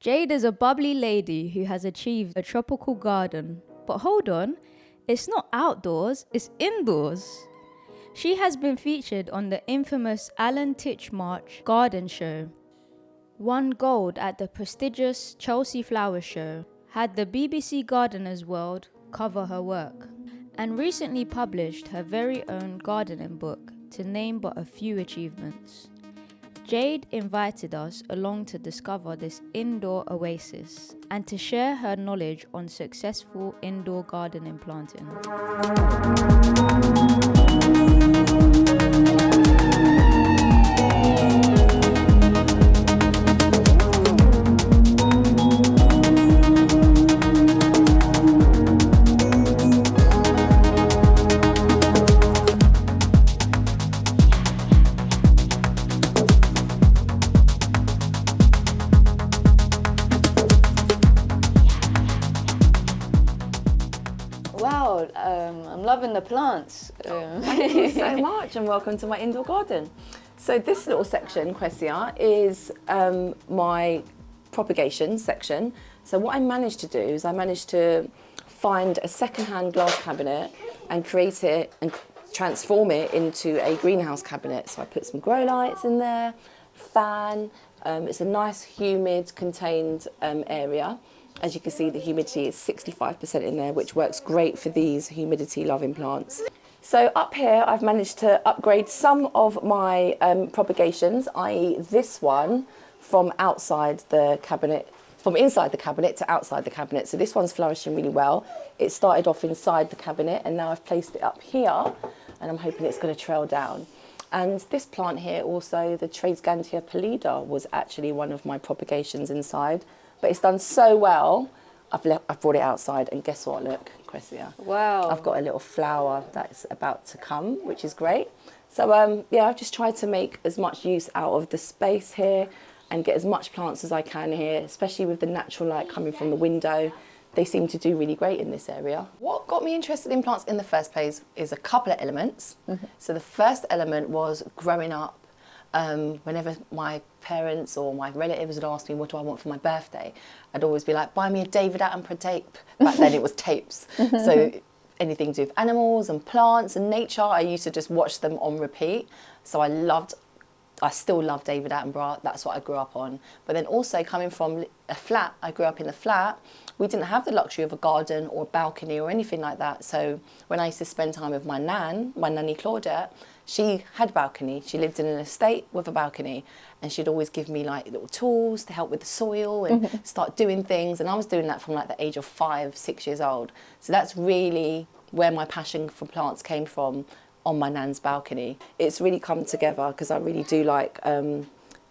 Jade is a bubbly lady who has achieved a tropical garden. But hold on, it's not outdoors, it's indoors. She has been featured on the infamous Alan Titchmarsh garden show, won gold at the prestigious Chelsea Flower Show, had the BBC Gardener's World cover her work, and recently published her very own gardening book, to name but a few achievements. Jade invited us along to discover this indoor oasis and to share her knowledge on successful indoor gardening planting. Wow, I'm loving the plants. Thank you so much and welcome to my indoor garden. So this little section, Quessia, is my propagation section. So what I managed to do is I managed to find a second-hand glass cabinet and create it and transform it into a greenhouse cabinet. So I put some grow lights in there, fan. It's a nice, humid, contained area. As you can see, the humidity is 65% in there, which works great for these humidity-loving plants. So up here, I've managed to upgrade some of my propagations, i.e. this one, from outside the cabinet, from inside the cabinet to outside the cabinet. So this one's flourishing really well. It started off inside the cabinet, and now I've placed it up here, and I'm hoping it's going to trail down. And this plant here also, the Tradescantia pallida, was actually one of my propagations inside. But it's done so well, I've brought it outside, and guess what? Look, Quessia. Wow. I've got a little flower that's about to come, which is great. So yeah, I've just tried to make as much use out of the space here and get as much plants as I can here, especially with the natural light coming from the window. They seem to do really great in this area. What got me interested in plants in the first place is a couple of elements. So the first element was growing up. Whenever my parents or my relatives would ask me what do I want for my birthday, I'd always be like, buy me a David Attenborough tape. Back then it was tapes. So anything to do with animals and plants and nature, I used to just watch them on repeat. So I still love David Attenborough. That's what I grew up on. But then also coming from a flat, I grew up in a flat. We didn't have the luxury of a garden or a balcony or anything like that. So when I used to spend time with my nanny Claudette, she had a balcony. She lived in an estate with a balcony, and she'd always give me like little tools to help with the soil and start doing things. And I was doing that from like the age of 5, 6 years old. So that's really where my passion for plants came from, on my nan's balcony. It's really come together because I really do like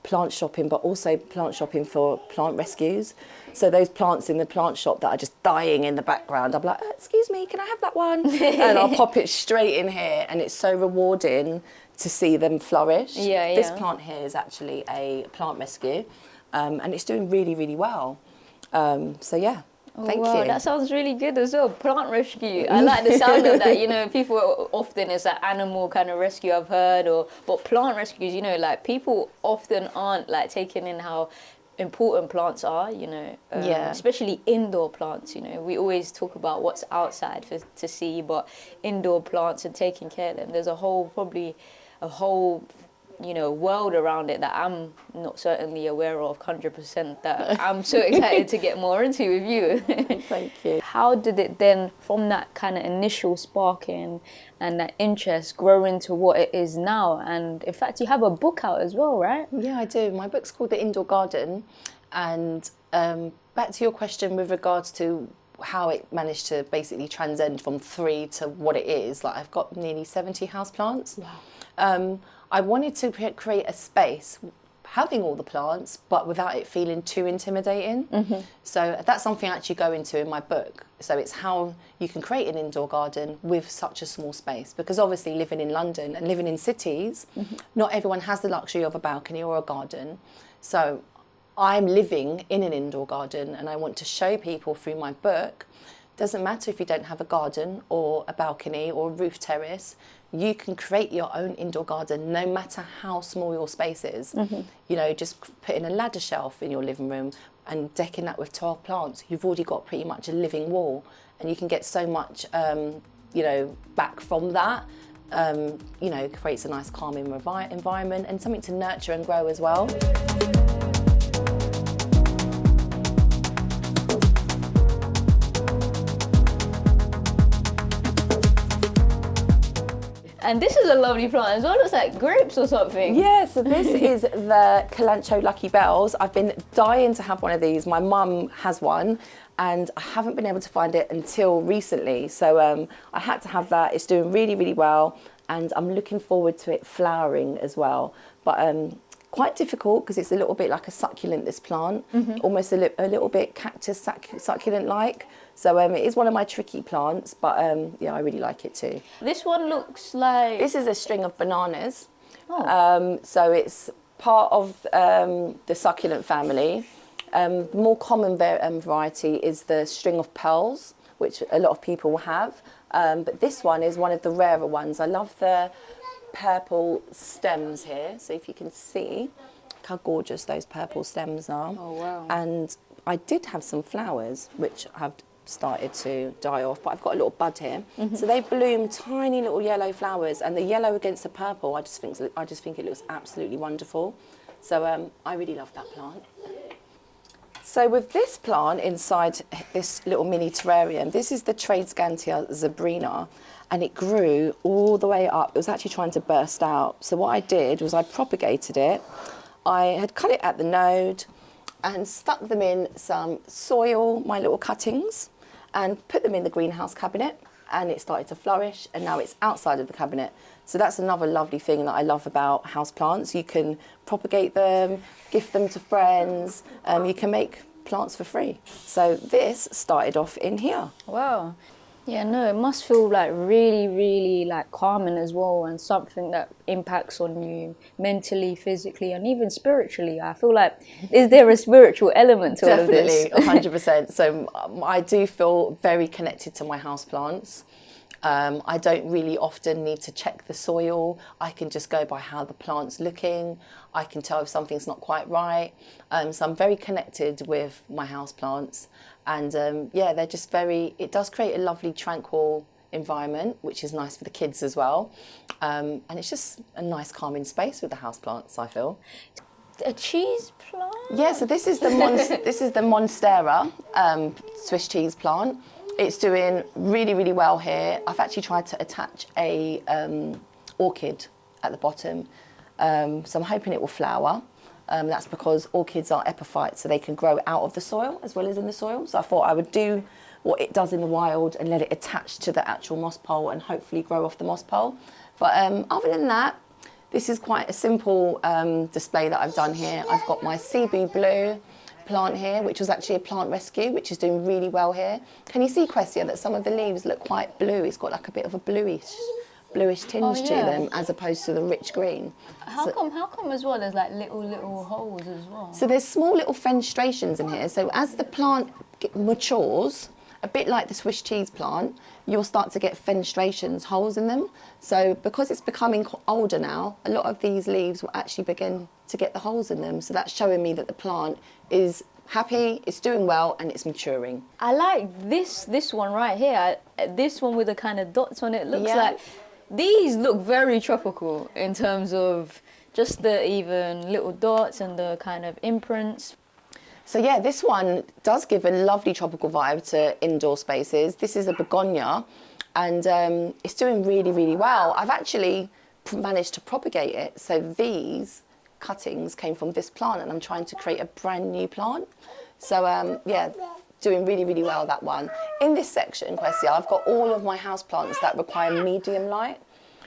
plant shopping, but also plant shopping for plant rescues. So those plants in the plant shop that are just dying in the background, I'm like, excuse me, can I have that one? And I'll pop it straight in here, and it's so rewarding to see them flourish. This plant here is actually a plant rescue, and it's doing really, really well. So yeah. Thank you. That sounds really good as well. Plant rescue. I like the sound of that. You know, people often, it's an animal kind of rescue I've heard, but plant rescues, you know, like people often aren't like taking in how important plants are, you know, especially indoor plants. You know, we always talk about what's outside to see, but indoor plants and taking care of them, there's probably a whole you know, world around it that I'm not certainly aware of 100%, that I'm so excited to get more into with you. Thank you. How did it then, from that kind of initial sparking and that interest, grow into what it is now? And in fact, you have a book out as well, right? Yeah, I do. My book's called The Indoor Garden. And back to your question with regards to how it managed to basically transcend from 3 to what it is, like I've got nearly 70 houseplants. Wow. I wanted to create a space having all the plants, but without it feeling too intimidating. Mm-hmm. So that's something I actually go into in my book. So it's how you can create an indoor garden with such a small space, because obviously living in London and living in cities, mm-hmm. not everyone has the luxury of a balcony or a garden. So I'm living in an indoor garden, and I want to show people through my book, doesn't matter if you don't have a garden or a balcony or a roof terrace, you can create your own indoor garden no matter how small your space is. Mm-hmm. You know, just put in a ladder shelf in your living room, and decking that with 12 plants, you've already got pretty much a living wall, and you can get so much, you know, back from that. You know, creates a nice calming environment and something to nurture and grow as well. And this is a lovely plant as well. It's like grapes or something. Yeah, so this is the Kalanchoe Lucky Bells. I've been dying to have one of these. My mum has one and I haven't been able to find it until recently. So I had to have that. It's doing really, really well. And I'm looking forward to it flowering as well. But quite difficult because it's a little bit like a succulent, this plant. Almost a little bit cactus succulent-like. So it is one of my tricky plants, but yeah, I really like it too. This one looks like... This is a string of bananas. Oh. So it's part of the succulent family. The more common variety is the string of pearls, which a lot of people will have. But this one is one of the rarer ones. I love the purple stems here. So if you can see how gorgeous those purple stems are. Oh, wow. And I did have some flowers, which have started to die off, but I've got a little bud here. So they bloom tiny little yellow flowers, and the yellow against the purple, I just think it looks absolutely wonderful. So I really love that plant. So with this plant inside this little mini terrarium, this is the Tradescantia zebrina, and it grew all the way up. It was actually trying to burst out. So what I did was I propagated it. I had cut it at the node and stuck them in some soil, my little cuttings, and put them in the greenhouse cabinet, and it started to flourish, and now it's outside of the cabinet. So that's another lovely thing that I love about houseplants. You can propagate them, gift them to friends, you can make plants for free. So this started off in here. Wow. Yeah, no, it must feel like really, really like calming as well, and something that impacts on you mentally, physically, and even spiritually. I feel like, is there a spiritual element to all of this? Definitely, 100%. So I do feel very connected to my houseplants. I don't really often need to check the soil. I can just go by how the plant's looking. I can tell if something's not quite right. So I'm very connected with my houseplants. And yeah, they're just it does create a lovely, tranquil environment, which is nice for the kids as well. And it's just a nice, calming space with the houseplants, I feel. A cheese plant? Yeah, so this is the Monstera Swiss cheese plant. It's doing really, really well here. I've actually tried to attach a orchid at the bottom, so I'm hoping it will flower. That's because orchids are epiphytes, so they can grow out of the soil as well as in the soil. So I thought I would do what it does in the wild and let it attach to the actual moss pole and hopefully grow off the moss pole. But other than that, this is quite a simple display that I've done here. I've got my Cebu Blue plant here, which was actually a plant rescue, which is doing really well here. Can you see, Questia, that some of the leaves look quite blue? It's got like a bit of a bluish tinge to them, as opposed to the rich green. How come as well there's like little holes as well? So there's small little fenestrations in here. So as the plant matures, a bit like the Swiss cheese plant, you'll start to get fenestrations, holes in them. So because it's becoming older now, a lot of these leaves will actually begin to get the holes in them. So that's showing me that the plant is happy, it's doing well, and it's maturing. I like this one right here. This one with the kind of dots on it looks like... These look very tropical in terms of just the even little dots and the kind of imprints. So yeah, this one does give a lovely tropical vibe to indoor spaces. This is a begonia, and it's doing really, really well. I've actually managed to propagate it. So these cuttings came from this plant, and I'm trying to create a brand new plant. So yeah, doing really, really well, that one. In this section, Questia, I've got all of my houseplants that require medium light.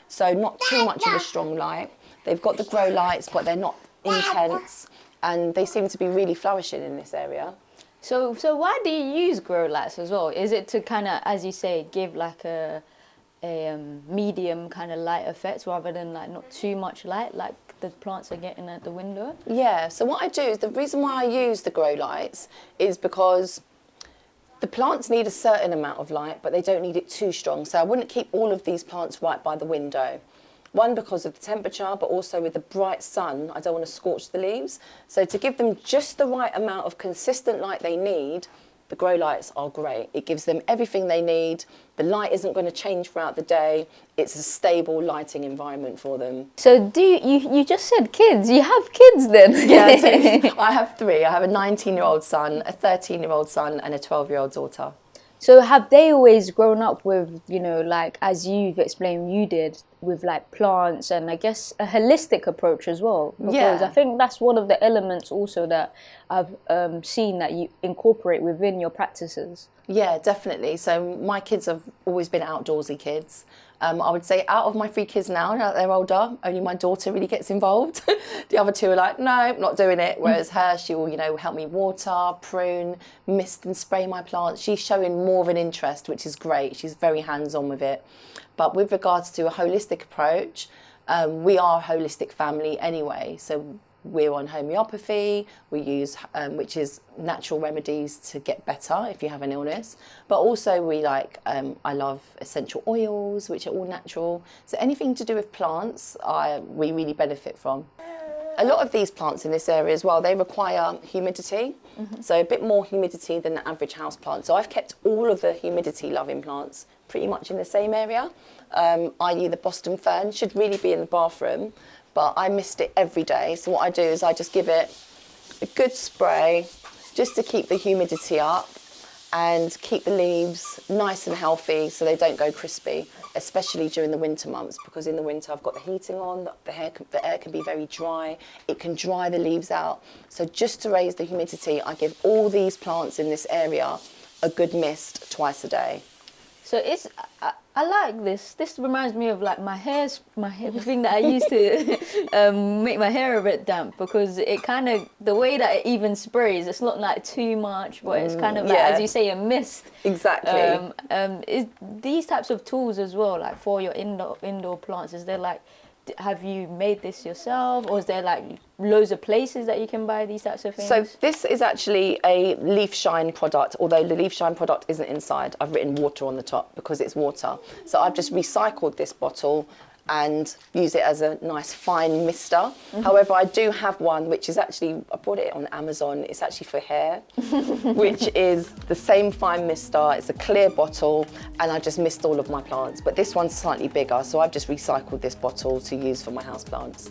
So not too much of a strong light. They've got the grow lights, but they're not intense. And they seem to be really flourishing in this area. So why do you use grow lights as well? Is it to kind of, as you say, give like a medium kind of light effect rather than like not too much light like the plants are getting at the window? Yeah, so what I do is, the reason why I use the grow lights is because the plants need a certain amount of light, but they don't need it too strong. So I wouldn't keep all of these plants right by the window. One, because of the temperature, but also with the bright sun, I don't want to scorch the leaves. So to give them just the right amount of consistent light they need, the grow lights are great. It gives them everything they need. The light isn't going to change throughout the day. It's a stable lighting environment for them. So you just said kids, you have kids then? Yeah, I have three. I have a 19-year-old son, a 13-year-old son, and a 12-year-old daughter. So have they always grown up with, you know, like as you've explained you did, with like plants and I guess a holistic approach as well? Because I think that's one of the elements also that I've seen that you incorporate within your practices. Yeah, definitely. So my kids have always been outdoorsy kids. I would say out of my three kids now that they're older, only my daughter really gets involved. The other two are like, no, not doing it. Whereas her, she will, help me water, prune, mist and spray my plants. She's showing more of an interest, which is great. She's very hands-on with it. But with regards to a holistic approach, we are a holistic family anyway. So we're on homeopathy, we use, which is natural remedies to get better if you have an illness. But also we I love essential oils, which are all natural. So anything to do with plants, we really benefit from. A lot of these plants in this area as well, they require humidity. So a bit more humidity than the average house plant. So I've kept all of the humidity loving plants pretty much in the same area, i.e. the Boston fern should really be in the bathroom, but I mist it every day. So what I do is I just give it a good spray just to keep the humidity up and keep the leaves nice and healthy so they don't go crispy, especially during the winter months, because in the winter I've got the heating on, the air can be very dry, it can dry the leaves out. So just to raise the humidity, I give all these plants in this area a good mist twice a day. So I like this. This reminds me of like my hair, the thing that I used to make my hair a bit damp, because it kind of, the way that it even sprays, it's not like too much, but it's kind of like, as you say, a mist. Exactly. Is these types of tools as well, like for your indoor plants, is there like, have you made this yourself, or is there like loads of places that you can buy these types of things? So this is actually a leaf shine product, although the leaf shine product isn't inside. I've written water on the top because it's water. So I've just recycled this bottle and use it as a nice fine mister. However, I do have one which is actually, I bought it on Amazon, it's actually for hair, which is the same fine mister. It's a clear bottle and I just mist all of my plants. But this one's slightly bigger, so I've just recycled this bottle to use for my houseplants.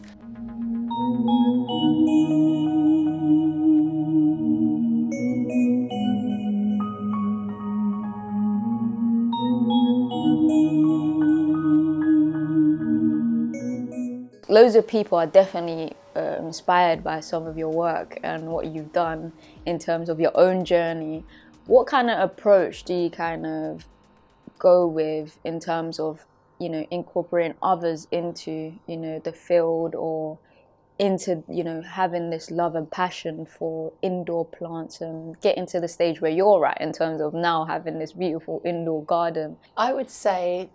Loads of people are definitely inspired by some of your work and what you've done in terms of your own journey. What kind of approach do you kind of go with in terms of, incorporating others into, the field, or into, having this love and passion for indoor plants and getting to the stage where you're at in terms of now having this beautiful indoor garden? I would say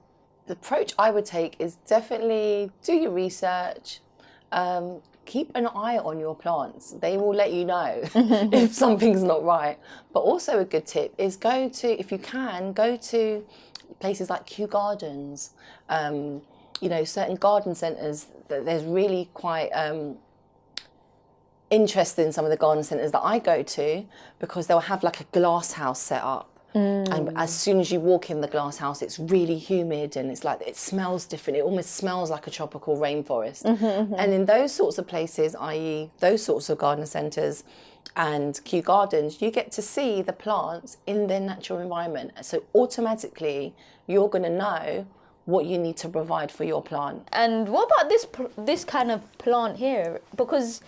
the approach I would take is definitely do your research, keep an eye on your plants. They will let you know if something's not right. But also a good tip is if you can, go to places like Kew Gardens, certain garden centres. There's really quite interested in some of the garden centres that I go to, because they'll have like a glass house set up. And as soon as you walk in the glass house, it's really humid and it's like, it smells different. It almost smells like a tropical rainforest. And in those sorts of places, i.e. those sorts of garden centres and Kew Gardens, you get to see the plants in their natural environment. So automatically, you're going to know what you need to provide for your plant. And what about this kind of plant here? Because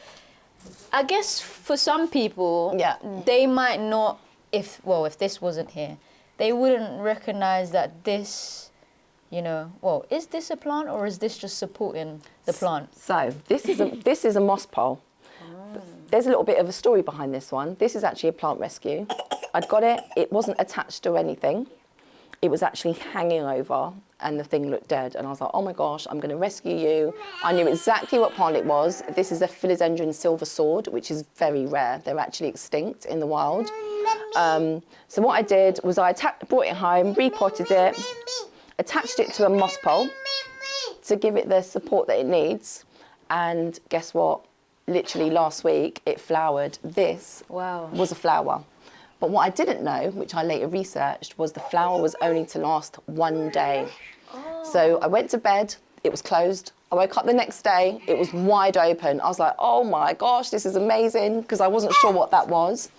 I guess for some people, they might not, if this wasn't here, they wouldn't recognize that this, is this a plant or is this just supporting the plant? So this is a moss pole. There's a little bit of a story behind this one. This is actually a plant rescue. I'd got it, it wasn't attached to anything. It was actually hanging over and the thing looked dead. And I was like, oh my gosh, I'm gonna rescue you. I knew exactly what plant it was. This is a philodendron silver sword, which is very rare. They're actually extinct in the wild. So what I did was I brought it home, repotted it, attached it to a moss pole, to give it the support that it needs. And guess what? Literally last week, it flowered. This was a flower. But what I didn't know, which I later researched, was the flower was only to last 1 day. So I went to bed, it was closed. I woke up the next day, it was wide open. I was like, oh my gosh, this is amazing, because I wasn't sure what that was.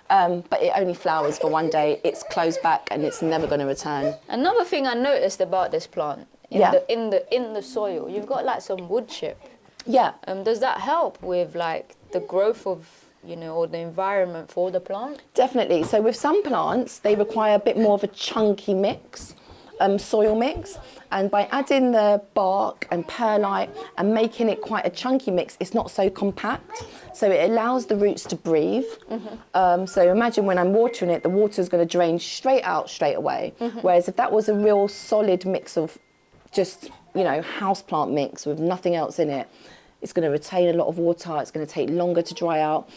But it only flowers for 1 day. It's closed back and it's never going to return. Another thing I noticed about this plant, in the soil, you've got like some wood chip. Yeah. Does that help with like the growth of, or the environment for the plant? Definitely. So with some plants, they require a bit more of a chunky mix, soil mix. And by adding the bark and perlite and making it quite a chunky mix, it's not so compact. So it allows the roots to breathe. So imagine when I'm watering it, the water's going to drain straight out straight away. Whereas if that was a real solid mix of just, houseplant mix with nothing else in it, it's going to retain a lot of water. It's going to take longer to dry out.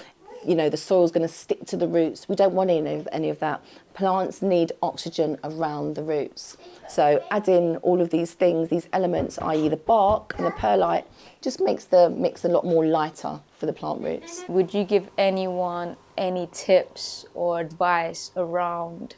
The soil's going to stick to the roots. We don't want any of that. Plants need oxygen around the roots. So adding all of these things, these elements, i.e. the bark and the perlite, just makes the mix a lot more lighter for the plant roots. Would you give anyone any tips or advice around,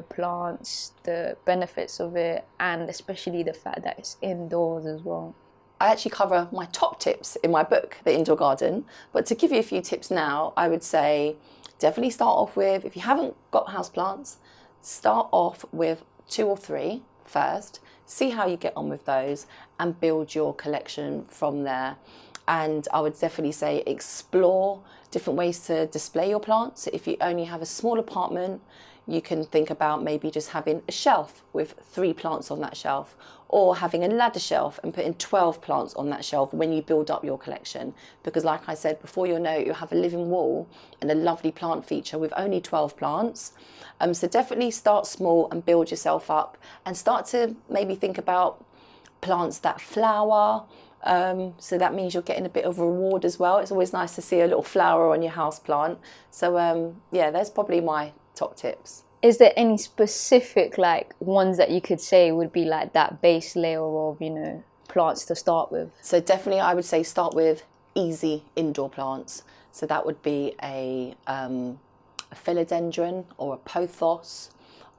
plants, the benefits of it, and especially the fact that it's indoors as well? I actually cover my top tips in my book, The Indoor Garden. But to give you a few tips now, I would say definitely start off with, if you haven't got houseplants, start off with 2 or 3 first. See how you get on with those and build your collection from there. And I would definitely say explore different ways to display your plants. If you only have a small apartment, you can think about maybe just having a shelf with 3 plants on that shelf, or having a ladder shelf and putting 12 plants on that shelf when you build up your collection. Because like I said, before you know it, you'll have a living wall and a lovely plant feature with only 12 plants. So definitely start small and build yourself up, and start to maybe think about plants that flower. So that means you're getting a bit of a reward as well. It's always nice to see a little flower on your house plant. So that's probably my top tips. Is there any specific ones that you could say would be like that base layer of, plants to start with? So definitely I would say start with easy indoor plants. So that would be a philodendron or a pothos,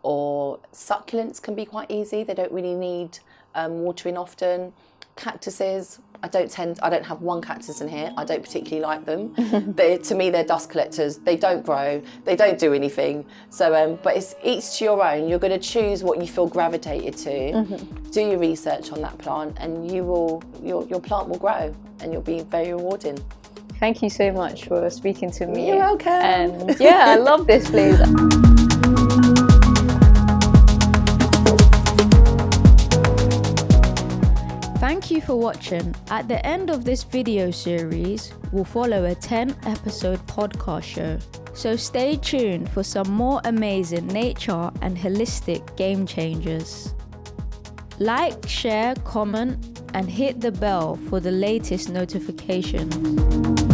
or succulents can be quite easy. They don't really need watering often. Cactuses, I don't have one cactus in here. I don't particularly like them. To me, they're dust collectors. They don't grow. They don't do anything. So, but it's each to your own. You're going to choose what you feel gravitated to. Do your research on that plant, and your plant will grow, and you'll be very rewarding. Thank you so much for speaking to me. You're welcome. And I love this place. Thank you for watching. At the end of this video series, we'll follow a 10-episode podcast show. So stay tuned for some more amazing nature and holistic game changers. Like, share, comment, and hit the bell for the latest notifications.